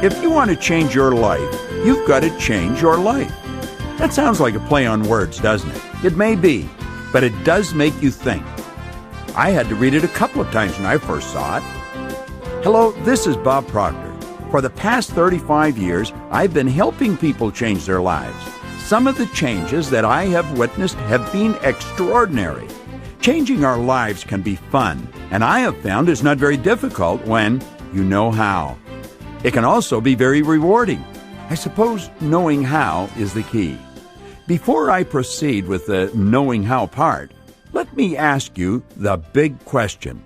If you want to change your life, you've got to change your life. That sounds like a play on words, doesn't it? It may be, but it does make you think. I had to read it a couple of times when I first saw it. Hello, this is Bob Proctor. For the past 35 years, I've been helping people change their lives. Some of the changes that I have witnessed have been extraordinary. Changing our lives can be fun, and I have found it's not very difficult when you know how. It can also be very rewarding. I suppose knowing how is the key. Before I proceed with the knowing how part, let me ask you the big question.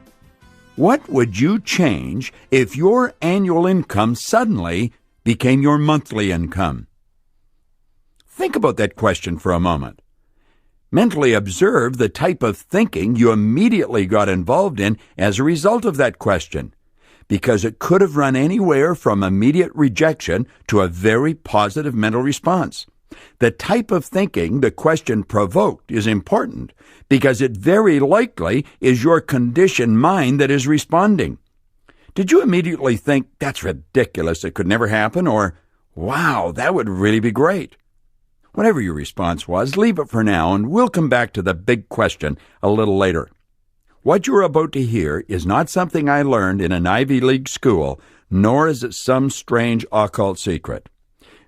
What would you change if your annual income suddenly became your monthly income? Think about that question for a moment. Mentally observe the type of thinking you immediately got involved in as a result of that question, because it could have run anywhere from immediate rejection to a very positive mental response. The type of thinking the question provoked is important because it very likely is your conditioned mind that is responding. Did you immediately think, that's ridiculous, it could never happen, or, wow, that would really be great? Whatever your response was, leave it for now, and we'll come back to the big question a little later. What you're about to hear is not something I learned in an Ivy League school, nor is it some strange occult secret.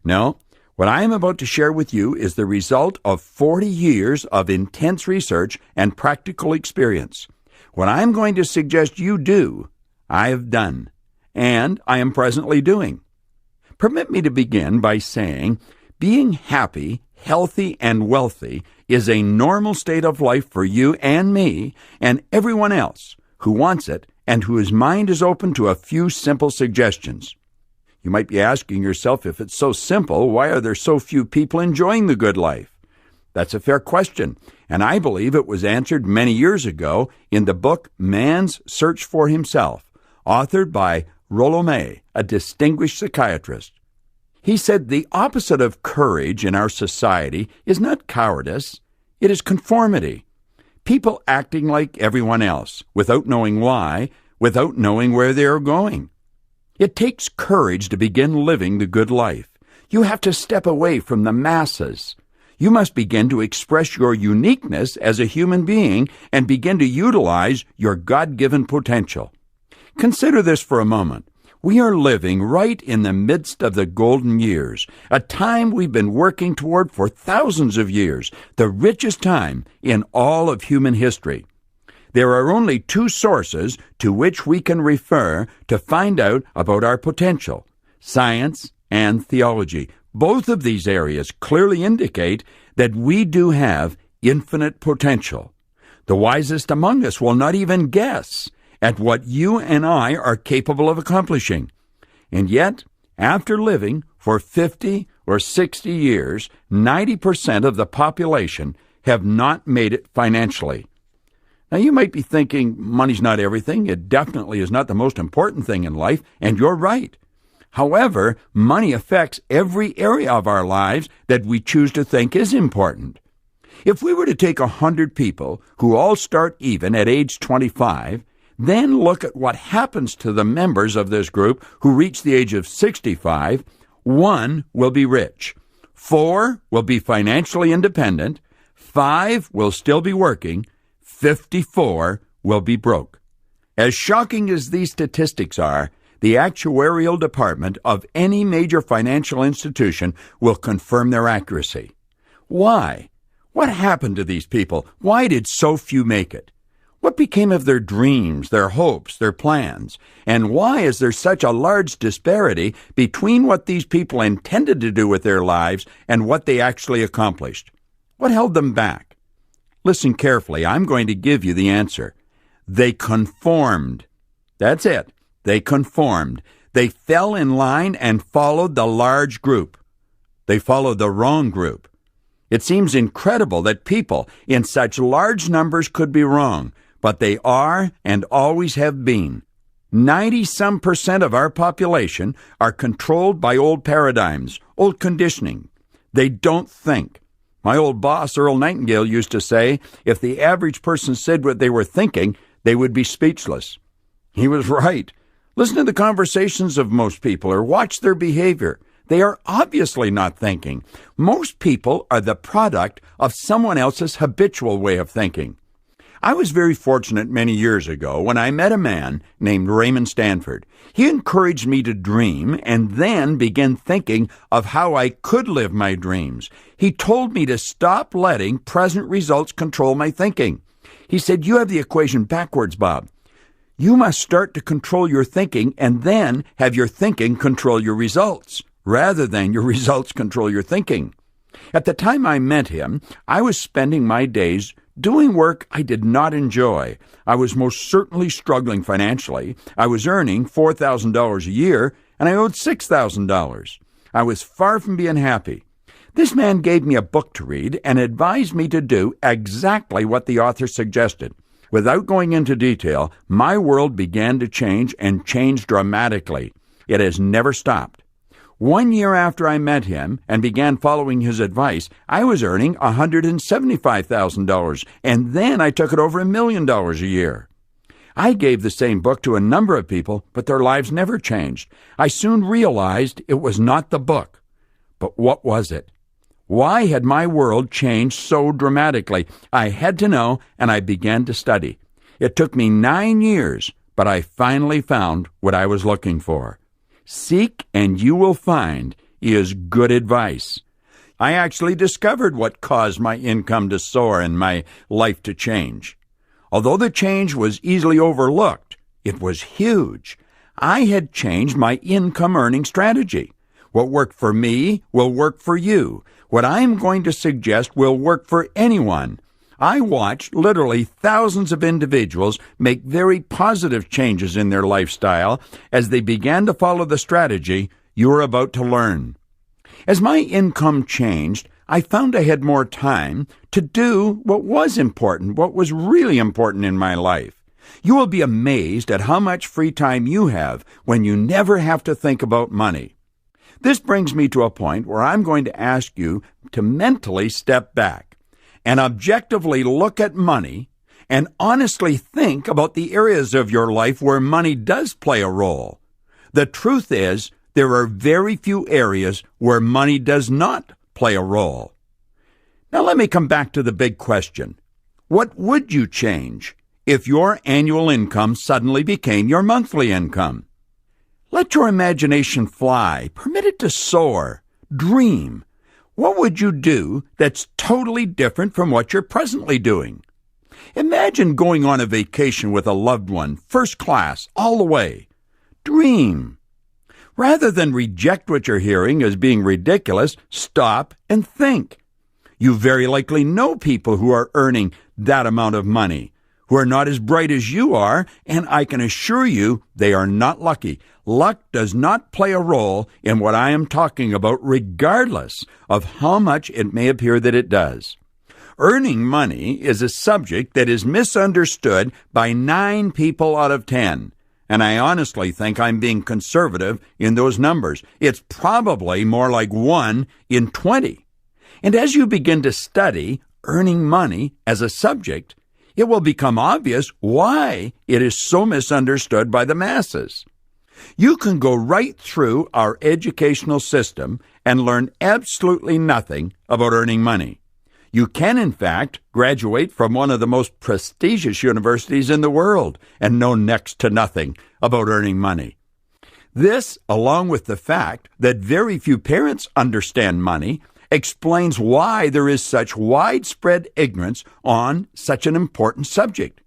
No, what I am about to share with you is the result of 40 years of intense research and practical experience. What I'm going to suggest you do, I have done, and I am presently doing. Permit me to begin by saying, being happy, healthy, and wealthy is a normal state of life for you and me and everyone else who wants it and whose mind is open to a few simple suggestions. You might be asking yourself, if it's so simple, why are there so few people enjoying the good life? That's a fair question, and I believe it was answered many years ago in the book Man's Search for Himself, authored by Rollo May, a distinguished psychiatrist. He said the opposite of courage in our society is not cowardice, it is conformity. People acting like everyone else, without knowing why, without knowing where they are going. It takes courage to begin living the good life. You have to step away from the masses. You must begin to express your uniqueness as a human being and begin to utilize your God-given potential. Consider this for a moment. We are living right in the midst of the golden years, a time we've been working toward for thousands of years, the richest time in all of human history. There are only two sources to which we can refer to find out about our potential: science and theology. Both of these areas clearly indicate that we do have infinite potential. The wisest among us will not even guess at what you and I are capable of accomplishing. And yet, after living for 50 or 60 years, 90% of the population have not made it financially. Now, you might be thinking, money's not everything. It definitely is not the most important thing in life, and you're right. However, money affects every area of our lives that we choose to think is important. If we were to take 100 people who all start even at age 25, then look at what happens to the members of this group who reach the age of 65. 1 will be rich. 4 will be financially independent. 5 will still be working. 54 will be broke. As shocking as these statistics are, the actuarial department of any major financial institution will confirm their accuracy. Why? What happened to these people? Why did so few make it? What became of their dreams, their hopes, their plans? And why is there such a large disparity between what these people intended to do with their lives and what they actually accomplished? What held them back? Listen carefully. I'm going to give you the answer. They conformed. That's it. They conformed. They fell in line and followed the large group. They followed the wrong group. It seems incredible that people in such large numbers could be wrong, but they are and always have been. 90-some% of our population are controlled by old paradigms, old conditioning. They don't think. My old boss, Earl Nightingale, used to say, if the average person said what they were thinking, they would be speechless. He was right. Listen to the conversations of most people or watch their behavior. They are obviously not thinking. Most people are the product of someone else's habitual way of thinking. I was very fortunate many years ago when I met a man named Raymond Stanford. He encouraged me to dream and then began thinking of how I could live my dreams. He told me to stop letting present results control my thinking. He said, "You have the equation backwards, Bob. You must start to control your thinking and then have your thinking control your results, rather than your results control your thinking." At the time I met him, I was spending my days doing work I did not enjoy. I was most certainly struggling financially. I was earning $4,000 a year, and I owed $6,000. I was far from being happy. This man gave me a book to read and advised me to do exactly what the author suggested. Without going into detail, my world began to change and change dramatically. It has never stopped. 1 year after I met him and began following his advice, I was earning $175,000, and then I took it over $1 million a year. I gave the same book to a number of people, but their lives never changed. I soon realized it was not the book. But what was it? Why had my world changed so dramatically? I had to know, and I began to study. It took me 9 years, but I finally found what I was looking for. Seek and you will find is good advice. I actually discovered what caused my income to soar and my life to change. Although the change was easily overlooked, it was huge. I had changed my income earning strategy. What worked for me will work for you. What I am going to suggest will work for anyone. I watched literally thousands of individuals make very positive changes in their lifestyle as they began to follow the strategy you are about to learn. As my income changed, I found I had more time to do what was important, what was really important in my life. You will be amazed at how much free time you have when you never have to think about money. This brings me to a point where I'm going to ask you to mentally step back and objectively look at money and honestly think about the areas of your life where money does play a role. The truth is, there are very few areas where money does not play a role. Now let me come back to the big question. What would you change if your annual income suddenly became your monthly income? Let your imagination fly. Permit it to soar. Dream. What would you do that's totally different from what you're presently doing? Imagine going on a vacation with a loved one, first class, all the way. Dream. Rather than reject what you're hearing as being ridiculous, stop and think. You very likely know people who are earning that amount of money, who are not as bright as you are, and I can assure you they are not lucky. Luck does not play a role in what I am talking about, regardless of how much it may appear that it does. Earning money is a subject that is misunderstood by 9 people out of 10. And I honestly think I'm being conservative in those numbers. It's probably more like 1 in 20. And as you begin to study earning money as a subject, it will become obvious why it is so misunderstood by the masses. You can go right through our educational system and learn absolutely nothing about earning money. You can, in fact, graduate from one of the most prestigious universities in the world and know next to nothing about earning money. This, along with the fact that very few parents understand money, explains why there is such widespread ignorance on such an important subject.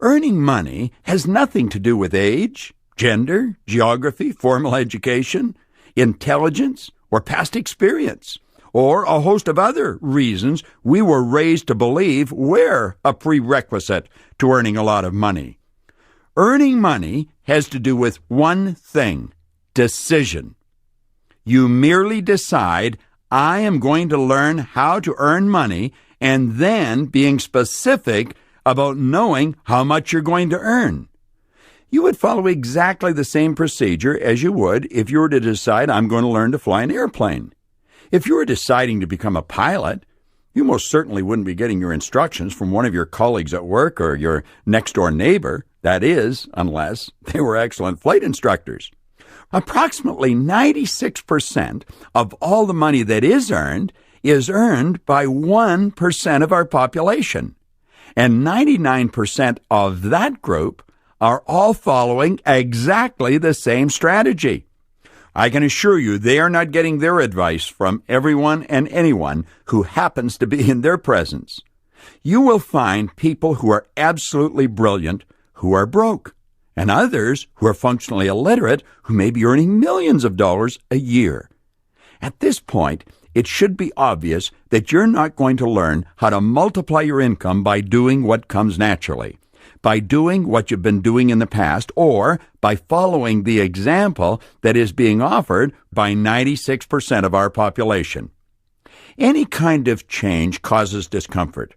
Earning money has nothing to do with age, gender, geography, formal education, intelligence, or past experience, or a host of other reasons we were raised to believe were a prerequisite to earning a lot of money. Earning money has to do with one thing: decision. You merely decide, I am going to learn how to earn money, and then being specific about knowing how much you're going to earn. You would follow exactly the same procedure as you would if you were to decide, I'm going to learn to fly an airplane. If you were deciding to become a pilot, You most certainly wouldn't be getting your instructions from one of your colleagues at work or your next-door neighbor. That is, unless they were excellent flight instructors. Approximately 96% of all the money that is earned by 1% of our population. And 99% of that group are all following exactly the same strategy. I can assure you they are not getting their advice from everyone and anyone who happens to be in their presence. You will find people who are absolutely brilliant who are broke, and others who are functionally illiterate who may be earning millions of dollars a year. At this point, it should be obvious that you're not going to learn how to multiply your income by doing what comes naturally, by doing what you've been doing in the past, or by following the example that is being offered by 96% of our population. Any kind of change causes discomfort.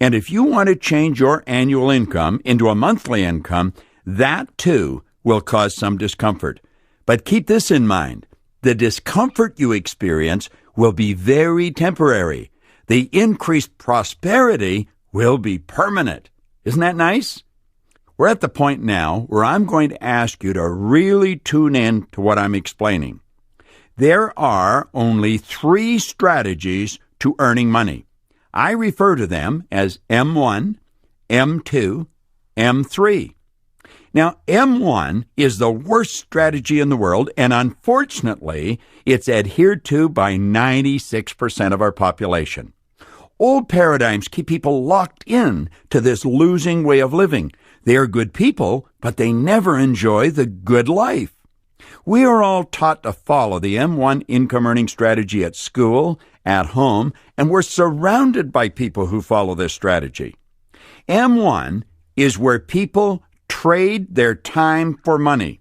And if you want to change your annual income into a monthly income, that too will cause some discomfort. But keep this in mind. The discomfort you experience will be very temporary. The increased prosperity will be permanent. Isn't that nice? We're at the point now where I'm going to ask you to really tune in to what I'm explaining. There are only 3 strategies to earning money. I refer to them as M1, M2, M3. Now, M1 is the worst strategy in the world, and unfortunately, it's adhered to by 96% of our population. Old paradigms keep people locked in to this losing way of living. They are good people, but they never enjoy the good life. We are all taught to follow the M1 income earning strategy at school, at home, and we're surrounded by people who follow this strategy. M1 is where people trade their time for money.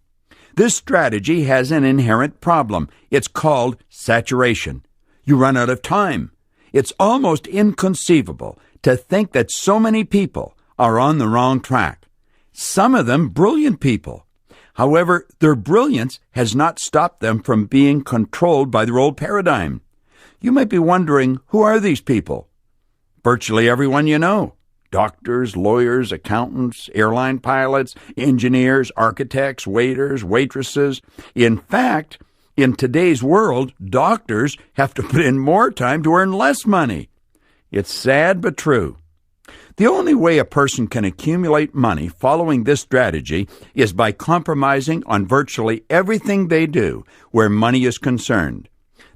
This strategy has an inherent problem. It's called saturation. You run out of time. It's almost inconceivable to think that so many people are on the wrong track. Some of them brilliant people. However, their brilliance has not stopped them from being controlled by their old paradigm. You might be wondering, who are these people? Virtually everyone you know. Doctors, lawyers, accountants, airline pilots, engineers, architects, waiters, waitresses. In fact, in today's world, doctors have to put in more time to earn less money. It's sad but true. The only way a person can accumulate money following this strategy is by compromising on virtually everything they do where money is concerned.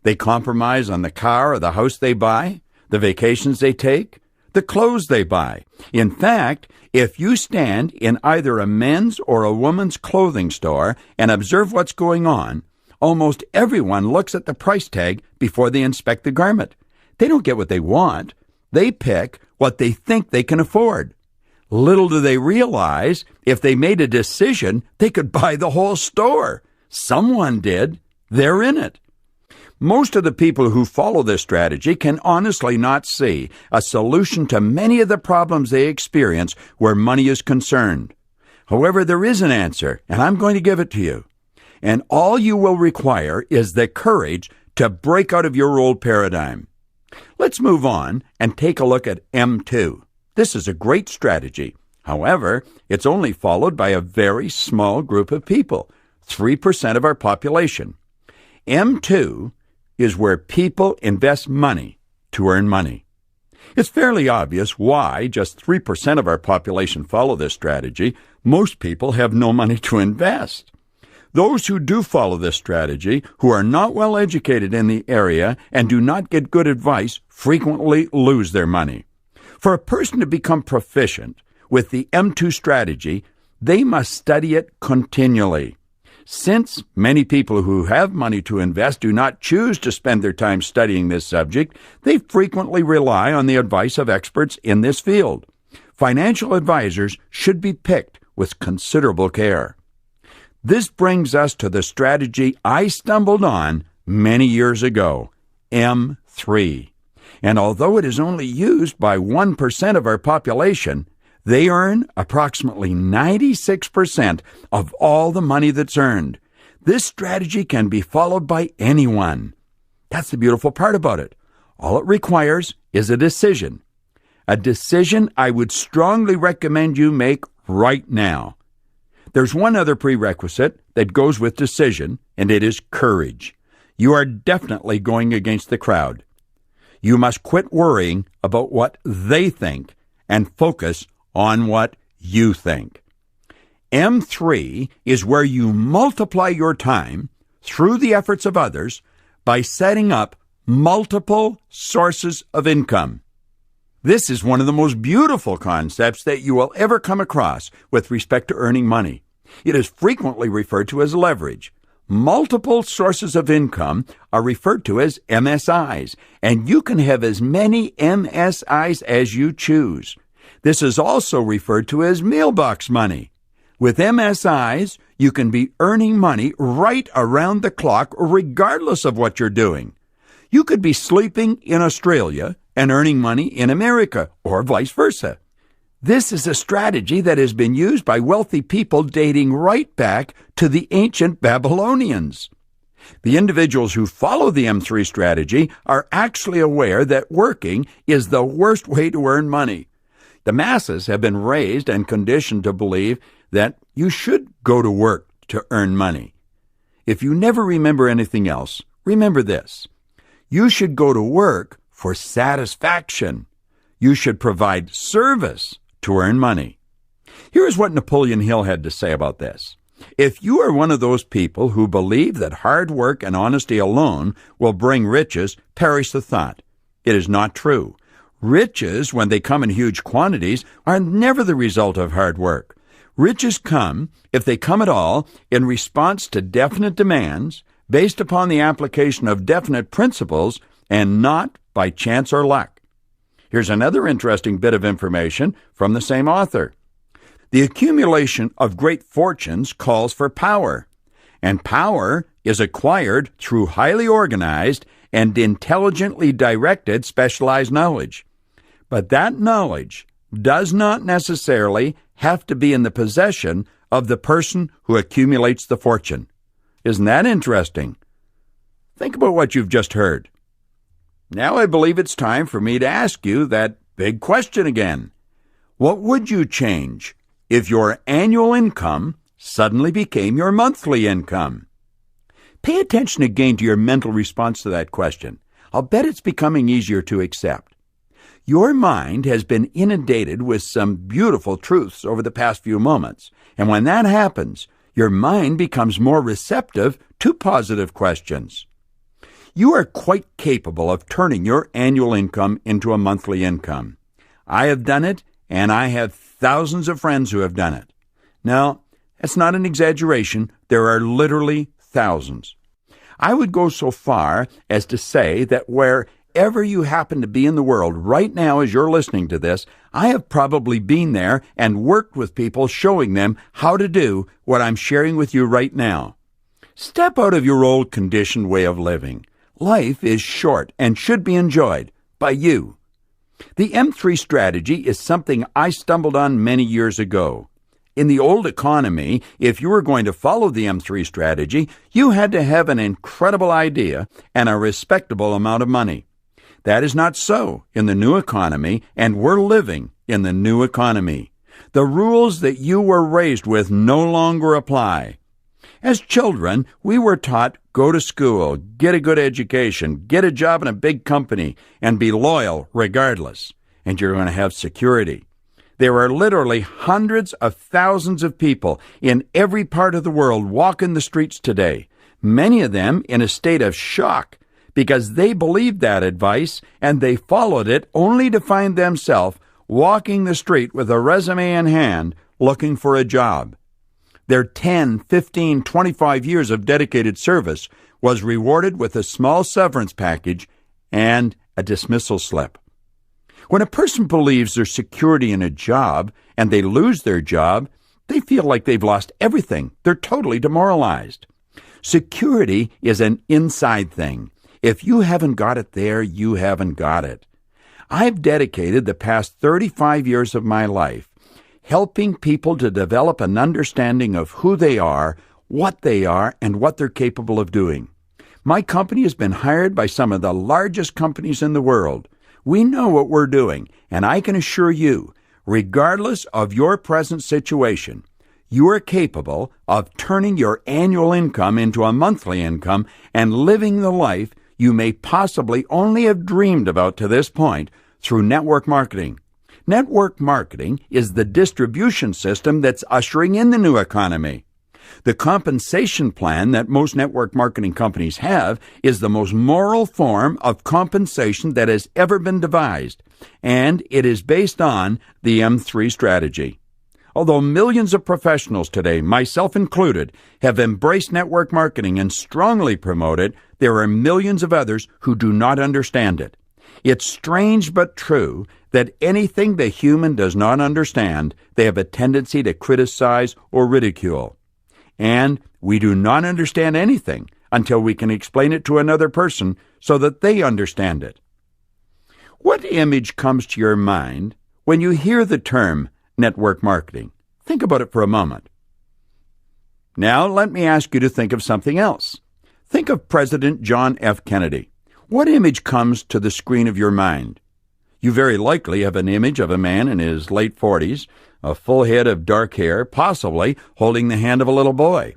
They compromise on the car or the house they buy, the vacations they take, the clothes they buy. In fact, if you stand in either a men's or a woman's clothing store and observe what's going on, almost everyone looks at the price tag before they inspect the garment. They don't get what they want. They pick what they think they can afford. Little do they realize, if they made a decision, they could buy the whole store. Someone did. They're in it. Most of the people who follow this strategy can honestly not see a solution to many of the problems they experience where money is concerned. However, there is an answer, and I'm going to give it to you. And all you will require is the courage to break out of your old paradigm. Let's move on and take a look at M2. This is a great strategy. However, it's only followed by a very small group of people, 3% of our population. M2 is where people invest money to earn money. It's fairly obvious why just 3% of our population follow this strategy. Most people have no money to invest. Those who do follow this strategy, who are not well educated in the area and do not get good advice, frequently lose their money. For a person to become proficient with the M2 strategy, they must study it continually. Since many people who have money to invest do not choose to spend their time studying this subject, they frequently rely on the advice of experts in this field. Financial advisors should be picked with considerable care. This brings us to the strategy I stumbled on many years ago, M3. And although it is only used by 1% of our population, they earn approximately 96% of all the money that's earned. This strategy can be followed by anyone. That's the beautiful part about it. All it requires is a decision. A decision I would strongly recommend you make right now. There's one other prerequisite that goes with decision, and it is courage. You are definitely going against the crowd. You must quit worrying about what they think and focus on what you think. M3 is where you multiply your time through the efforts of others by setting up multiple sources of income. This is one of the most beautiful concepts that you will ever come across with respect to earning money. It is frequently referred to as leverage. Multiple sources of income are referred to as MSIs, and you can have as many MSIs as you choose. This is also referred to as mailbox money. With MSIs, you can be earning money right around the clock, regardless of what you're doing. You could be sleeping in Australia and earning money in America, or vice versa. This is a strategy that has been used by wealthy people dating right back to the ancient Babylonians. The individuals who follow the M3 strategy are actually aware that working is the worst way to earn money. The masses have been raised and conditioned to believe that you should go to work to earn money. If you never remember anything else, remember this. You should go to work for satisfaction. You should provide service to earn money. Here's what Napoleon Hill had to say about this. If you are one of those people who believe that hard work and honesty alone will bring riches, perish the thought. It is not true. Riches, when they come in huge quantities, are never the result of hard work. Riches come, if they come at all, in response to definite demands, based upon the application of definite principles, and not by chance or luck. Here's another interesting bit of information from the same author. The accumulation of great fortunes calls for power, and power is acquired through highly organized and intelligently directed specialized knowledge. But that knowledge does not necessarily have to be in the possession of the person who accumulates the fortune. Isn't that interesting? Think about what you've just heard. Now I believe it's time for me to ask you that big question again. What would you change if your annual income suddenly became your monthly income? Pay attention again to your mental response to that question. I'll bet it's becoming easier to accept. Your mind has been inundated with some beautiful truths over the past few moments, and when that happens, your mind becomes more receptive to positive questions. You are quite capable of turning your annual income into a monthly income. I have done it, and I have thousands of friends who have done it. Now, that's not an exaggeration. There are literally thousands. I would go so far as to say that wherever you happen to be in the world right now as you're listening to this, I have probably been there and worked with people showing them how to do what I'm sharing with you right now. Step out of your old conditioned way of living. Life is short and should be enjoyed by you. The M3 strategy is something I stumbled on many years ago. In the old economy, if you were going to follow the M3 strategy, you had to have an incredible idea and a respectable amount of money. That is not so in the new economy, and we're living in the new economy. The rules that you were raised with no longer apply. As children, we were taught, go to school, get a good education, get a job in a big company, and be loyal regardless, and you're going to have security. There are literally hundreds of thousands of people in every part of the world walking the streets today, many of them in a state of shock because they believed that advice and they followed it only to find themselves walking the street with a resume in hand looking for a job. Their 10, 15, 25 years of dedicated service was rewarded with a small severance package and a dismissal slip. When a person believes there's security in a job and they lose their job, they feel like they've lost everything. They're totally demoralized. Security is an inside thing. If you haven't got it there, you haven't got it. I've dedicated the past 35 years of my life helping people to develop an understanding of who they are, what they are, and what they're capable of doing. My company has been hired by some of the largest companies in the world. We know what we're doing, and I can assure you, regardless of your present situation, you are capable of turning your annual income into a monthly income and living the life you may possibly only have dreamed about to this point through network marketing. Network marketing is the distribution system that's ushering in the new economy. The compensation plan that most network marketing companies have is the most moral form of compensation that has ever been devised, and it is based on the M3 strategy. Although millions of professionals today, myself included, have embraced network marketing and strongly promote it, there are millions of others who do not understand it. It's strange but true that anything the human does not understand, they have a tendency to criticize or ridicule. And we do not understand anything until we can explain it to another person so that they understand it. What image comes to your mind when you hear the term network marketing? Think about it for a moment. Now, let me ask you to think of something else. Think of President John F. Kennedy. What image comes to the screen of your mind? You very likely have an image of a man in his late 40s, a full head of dark hair, possibly holding the hand of a little boy.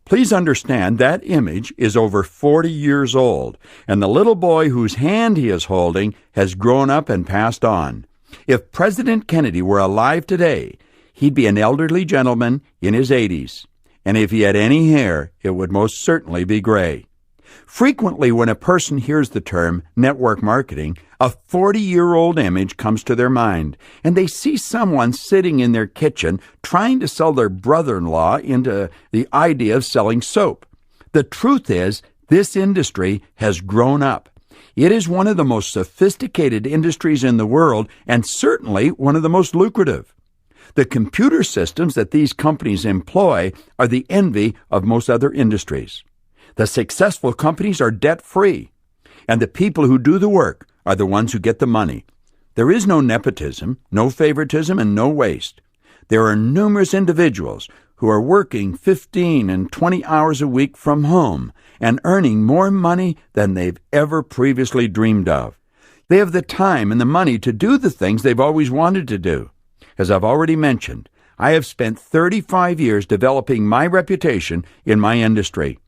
Please understand that image is over 40 years old, and the little boy whose hand he is holding has grown up and passed on. If President Kennedy were alive today, he'd be an elderly gentleman in his 80s, and if he had any hair, it would most certainly be gray. Frequently, when a person hears the term network marketing, a 40-year-old image comes to their mind, and they see someone sitting in their kitchen trying to sell their brother-in-law into the idea of selling soap. The truth is, this industry has grown up. It is one of the most sophisticated industries in the world, and certainly one of the most lucrative. The computer systems that these companies employ are the envy of most other industries. The successful companies are debt-free, and the people who do the work are the ones who get the money. There is no nepotism, no favoritism, and no waste. There are numerous individuals who are working 15 and 20 hours a week from home and earning more money than they've ever previously dreamed of. They have the time and the money to do the things they've always wanted to do. As I've already mentioned, I have spent 35 years developing my reputation in my industry.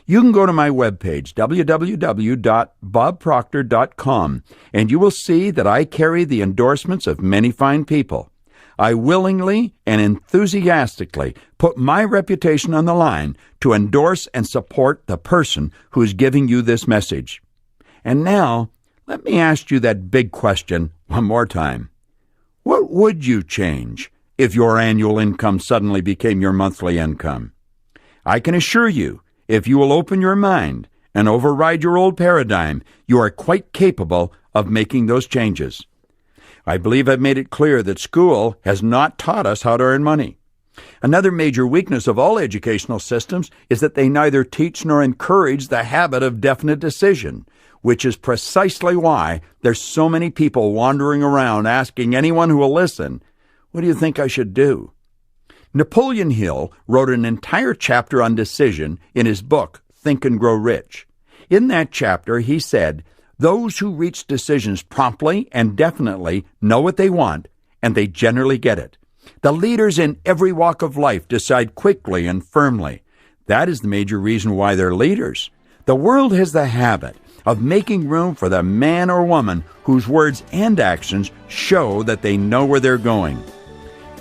You can go to my webpage, www.bobproctor.com, and you will see that I carry the endorsements of many fine people. I willingly and enthusiastically put my reputation on the line to endorse and support the person who is giving you this message. And now, let me ask you that big question one more time. What would you change if your annual income suddenly became your monthly income? I can assure you, if you will open your mind and override your old paradigm, you are quite capable of making those changes. I believe I've made it clear that school has not taught us how to earn money. Another major weakness of all educational systems is that they neither teach nor encourage the habit of definite decision, which is precisely why there's so many people wandering around asking anyone who will listen, "What do you think I should do?" Napoleon Hill wrote an entire chapter on decision in his book, Think and Grow Rich. In that chapter, he said, "Those who reach decisions promptly and definitely know what they want, and they generally get it. The leaders in every walk of life decide quickly and firmly. That is the major reason why they're leaders. The world has the habit of making room for the man or woman whose words and actions show that they know where they're going."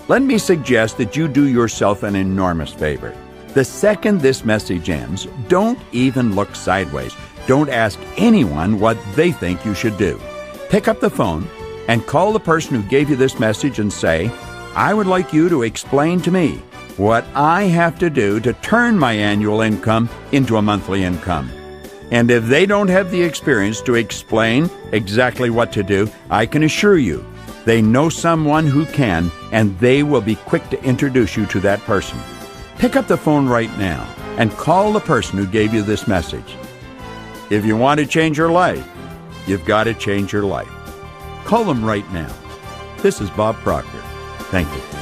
Let me suggest that you do yourself an enormous favor. The second this message ends, don't even look sideways. Don't ask anyone what they think you should do. Pick up the phone and call the person who gave you this message and say, "I would like you to explain to me what I have to do to turn my annual income into a monthly income." And if they don't have the experience to explain exactly what to do, I can assure you, they know someone who can, and they will be quick to introduce you to that person. Pick up the phone right now and call the person who gave you this message. If you want to change your life, you've got to change your life. Call them right now. This is Bob Proctor. Thank you.